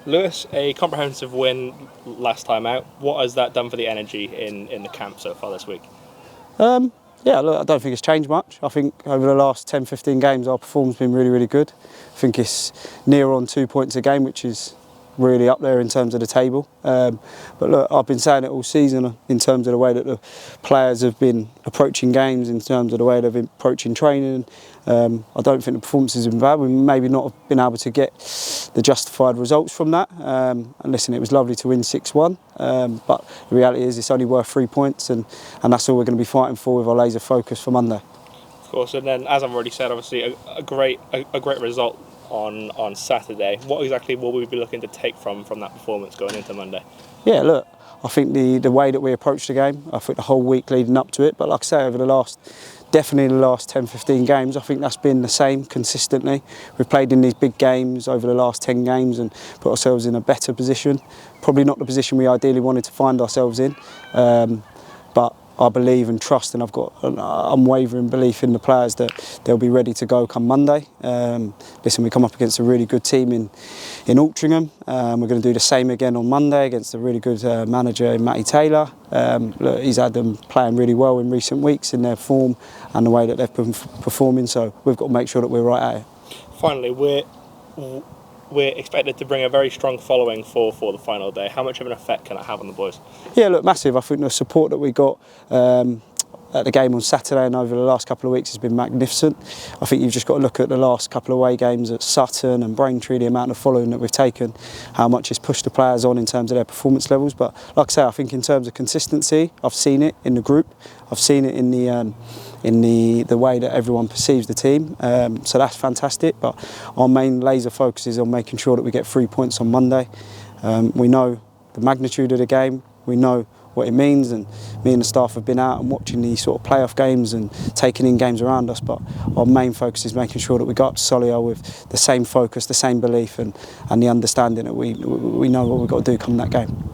Lewis, a comprehensive win last time out. What has that done for the energy in the camp so far this week? Yeah, look, I don't think it's changed much. I think over the last 10, 15 games our performance has been really, really good. I think it's near on 2 points a game, which is really up there in terms of the table. But look, I've been saying it all season in terms of the way that the players have been approaching games, in terms of the way they've been approaching training. I don't think the performances have been bad. We maybe not have been able to get the justified results from that. And listen, it was lovely to win 6-1, but the reality is it's only worth 3 points, and that's all we're going to be fighting for with our laser focus for Monday. Of course, and then as I've already said, obviously a great result on Saturday. What exactly will we be looking to take from that performance going into Monday? Yeah, look, I think the way that we approached the game, I think the whole week leading up to it, but like I say, over the last 10, 15 games, I think that's been the same consistently. We've played in these big games over the last 10 games and put ourselves in a better position. Probably not the position we ideally wanted to find ourselves in, but I believe and trust, and I've got an unwavering belief in the players that they'll be ready to go come Monday. Listen, we come up against a really good team in Altrincham. We're going to do the same again on Monday against a really good manager, Matty Taylor. Look, he's had them playing really well in recent weeks in their form and the way that they've been performing, so we've got to make sure that we're right at it. Finally, we're expected to bring a very strong following for the final day. How much of an effect can it have on the boys? Yeah, look, massive. I think the support that we got at the game on Saturday and over the last couple of weeks has been magnificent. I think you've just got to look at the last couple of away games at Sutton and Braintree, the amount of following that we've taken, how much it's pushed the players on in terms of their performance levels. But like I say, I think in terms of consistency, I've seen it in the group. I've seen it in the way that everyone perceives the team. So that's fantastic. But our main laser focus is on making sure that we get 3 points on Monday. We know the magnitude of the game. We know what it means, and me and the staff have been out and watching these sort of playoff games and taking in games around us, but our main focus is making sure that we go up to Solihull with the same focus, the same belief and the understanding that we know what we've got to do come that game.